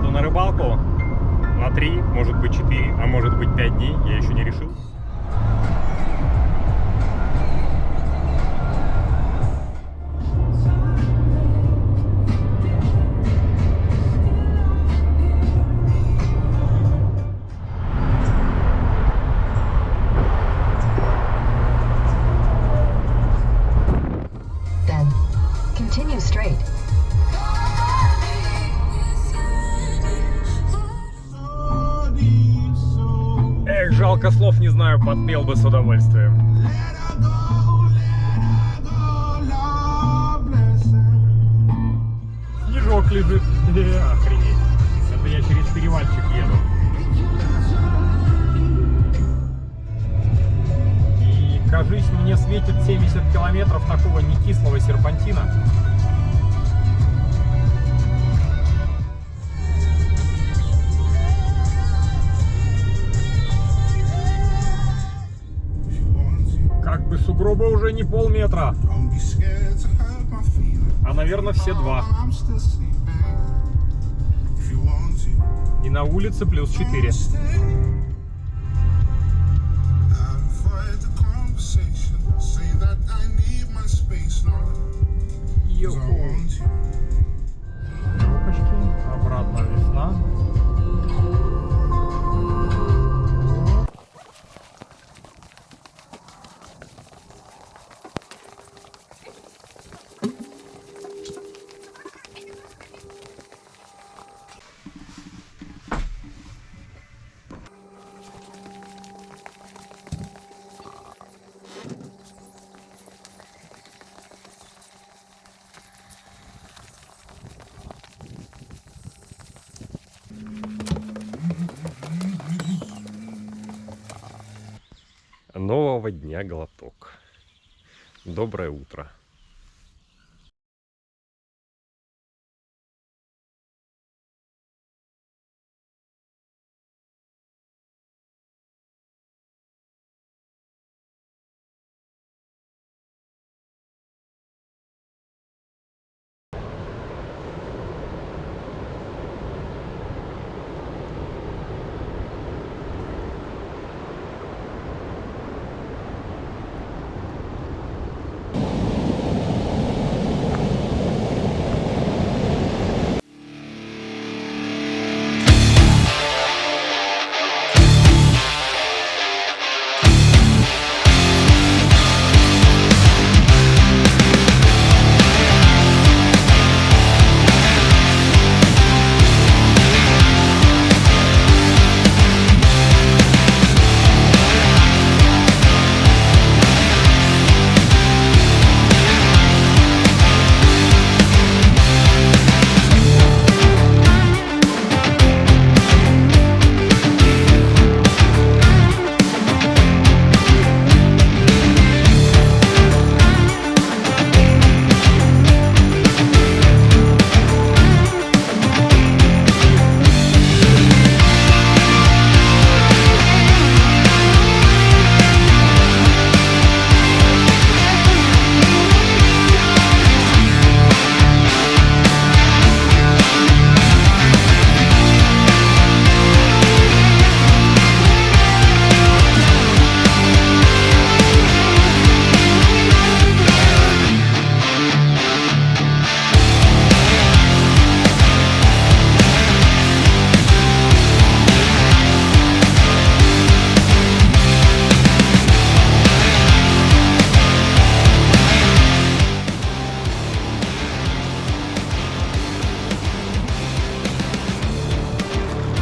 поеду на рыбалку на 3, может быть 4, а может быть 5 дней, я еще не решил. Continue straight. Эх, жалко, слов не знаю, подпел бы с удовольствием. Снежок лежит. Охренеть. Это я через перевальчик еду. И, кажись, мне светит 70 километров такого некислого серпантина. Как бы сугроба уже не полметра, а, наверное, все 2. И на улице плюс 4. Ёпочки, обратно весна. Нового дня глоток. Доброе утро.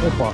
Опа.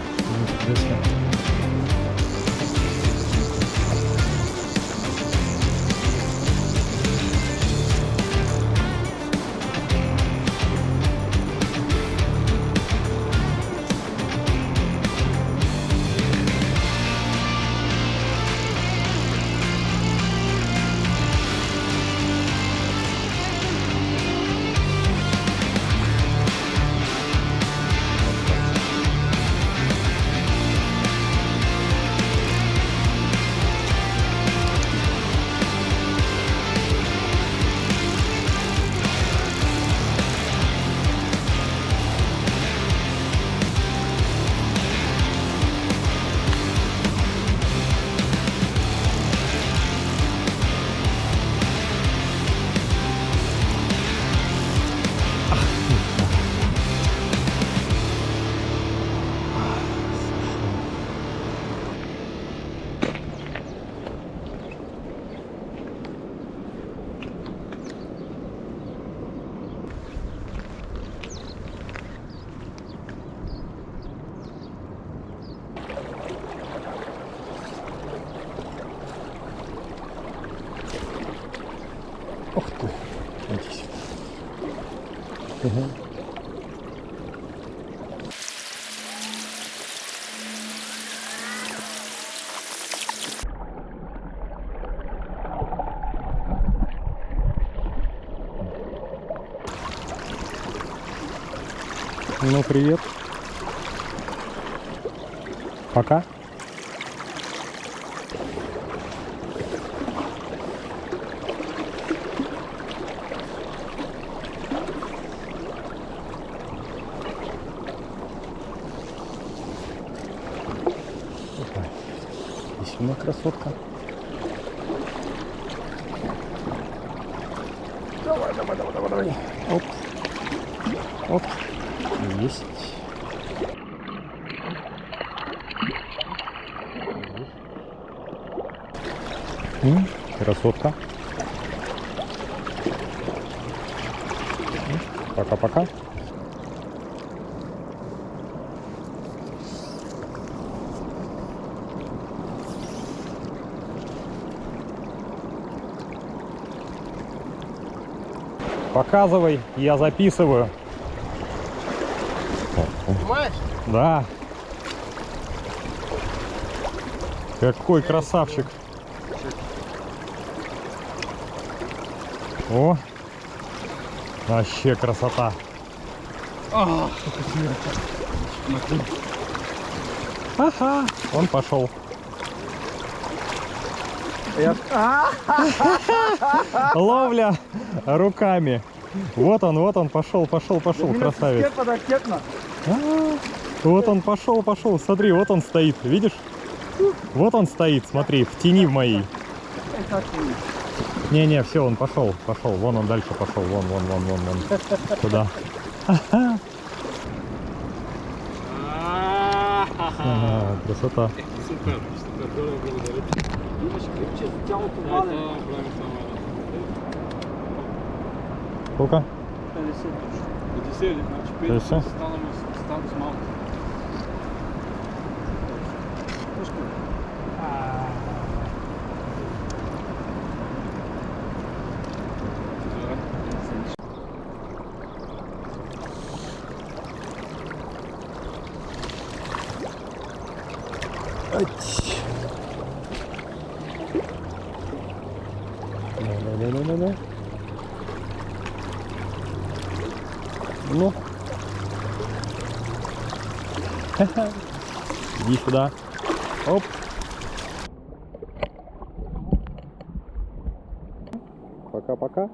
Ох ты. Иди сюда. Угу. Ну, привет. Пока. Здесь у меня красотка. Давай, давай, давай, давай, давай. Оп. Оп. Есть. Красотка. Пока-пока. Показывай, я записываю. Понимаешь? Да. Какой красавчик. О, вообще красота. Ага, он пошел. Ловля руками. Вот он пошел, красавец. Вот он пошел, смотри, вот он стоит, видишь? Вот он стоит, смотри, в тени в моей. Не, все, он пошел, вон он дальше пошел, вон, туда. Ага, красота. Супер, благодарю. Сколько? 50, значит, 50? Стану с мамой. Да. Ну. Иди сюда. Оп. Пока-пока.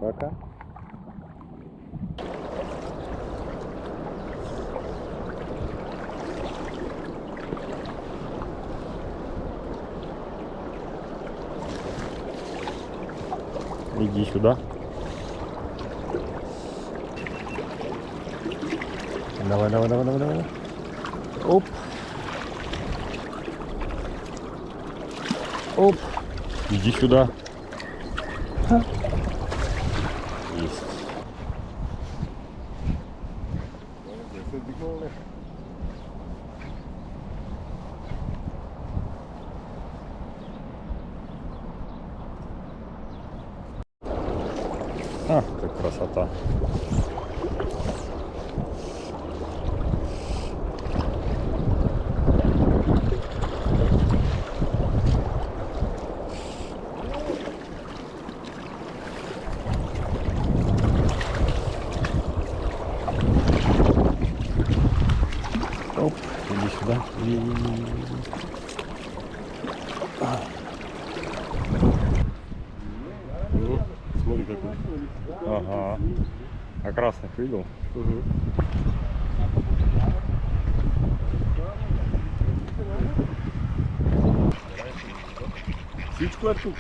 Пока. Иди сюда. Давай. Оп. Оп. Иди сюда. Ха. Есть. Ах, как красота. Оп, иди сюда. Смотри какой. Ага. А красных видел? Угу. Птичку оттуда.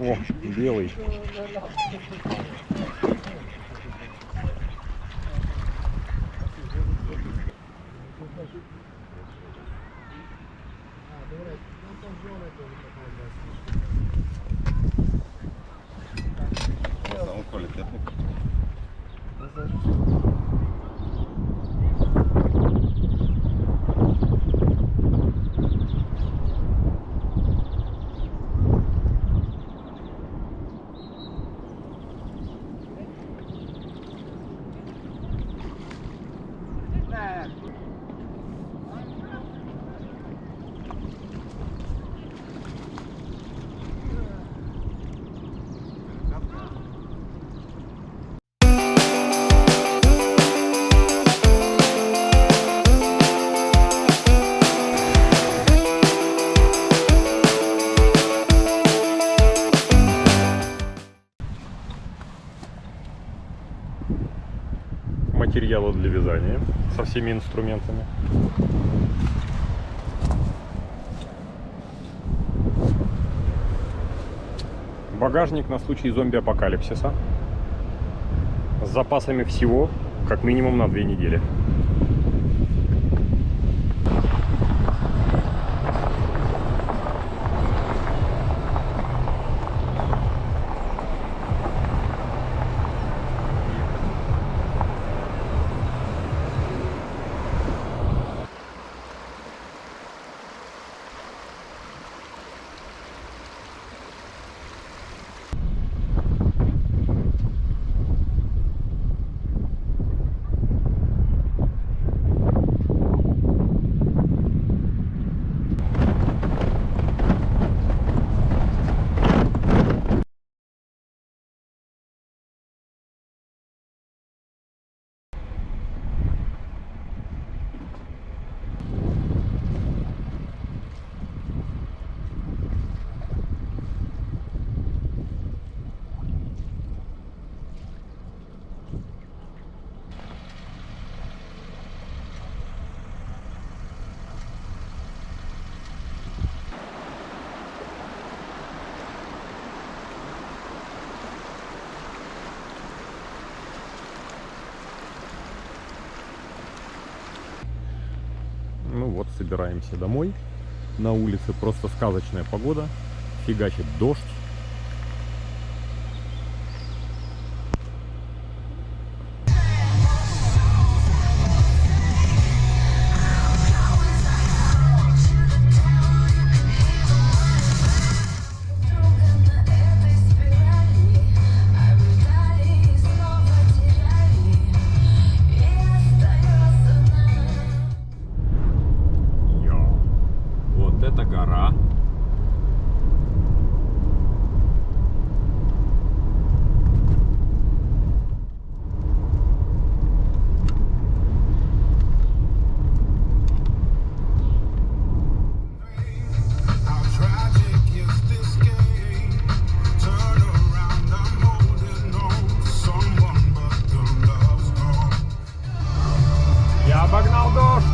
О, белый. Он квалитетный. Материалы для вязания со всеми инструментами. Багажник на случай зомби-апокалипсиса с запасами всего как минимум на 2 недели. Ну вот, собираемся домой. На улице просто сказочная погода. Фигачит дождь. Вот это гора. Я обогнал дождь.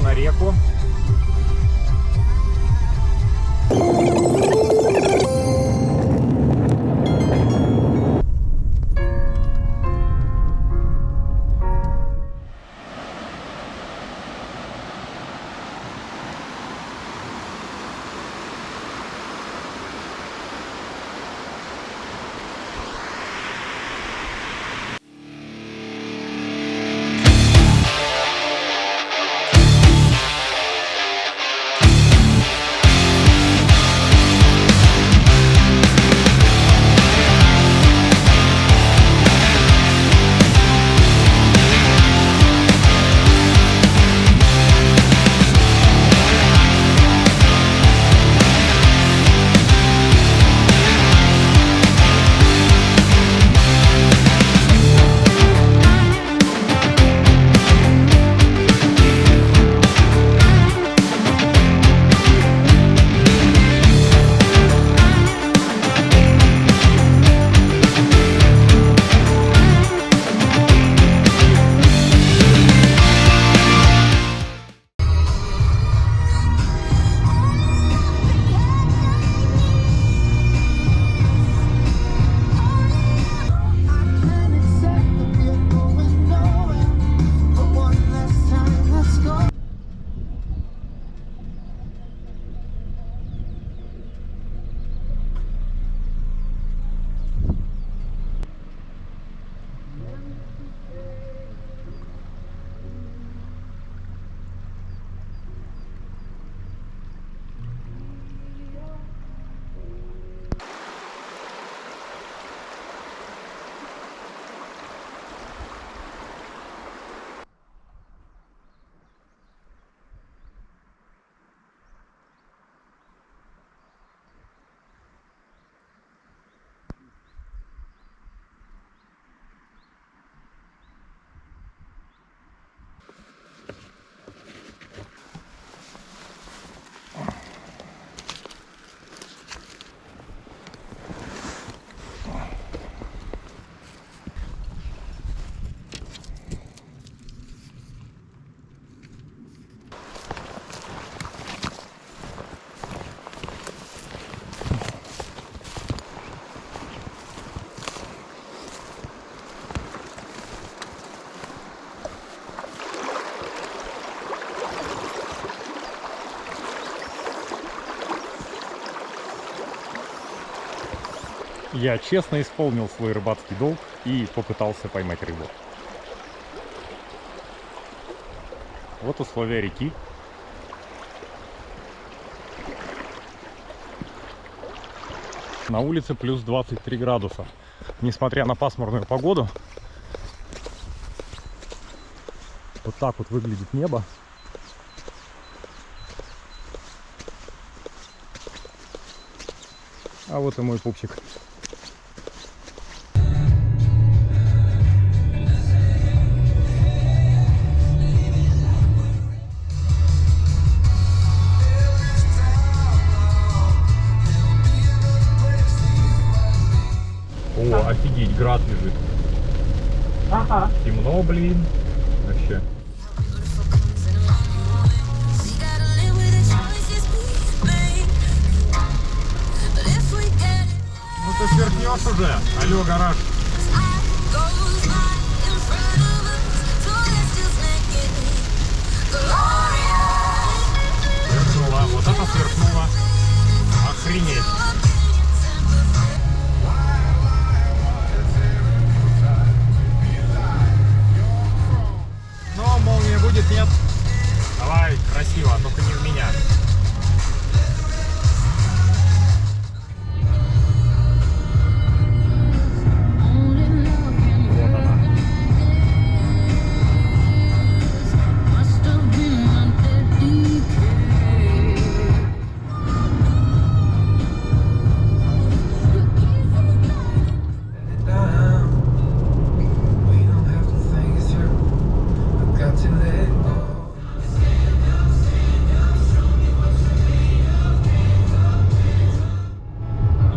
На реку. Я честно исполнил свой рыбацкий долг и попытался поймать рыбу. Вот условия реки. На улице плюс 23 градуса. Несмотря на пасмурную погоду, вот так вот выглядит небо. А вот и мой пупсик. О, офигеть, град лежит. Ага. Темно, блин. Вообще. Ну ты сверкнешь уже. Алло, гараж. Сверкнула. Вот это сверкнула. Охренеть. Но молния будет, нет? Давай, красиво, только не в меня. Вот она.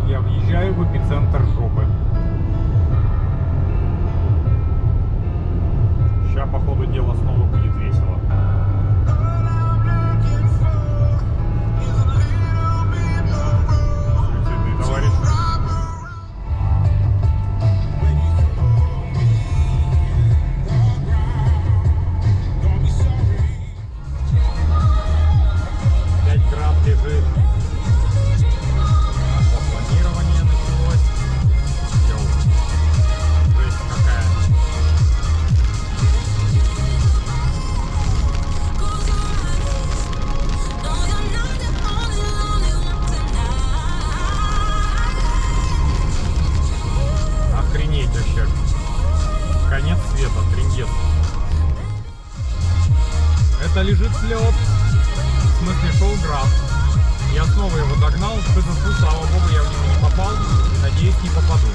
Я въезжаю в эпицентр жопы. Сейчас, по ходу дела, снова будет весело. Суицидный товарищ. Пять грамм лежит. Планирование началось. Йоу. Жесть какая. Охренеть вообще. Конец света, трындец. Это лежит слет. В смысле, шел граф. Я снова его догнал, слава богу, я в него не попал и, надеюсь, не попаду.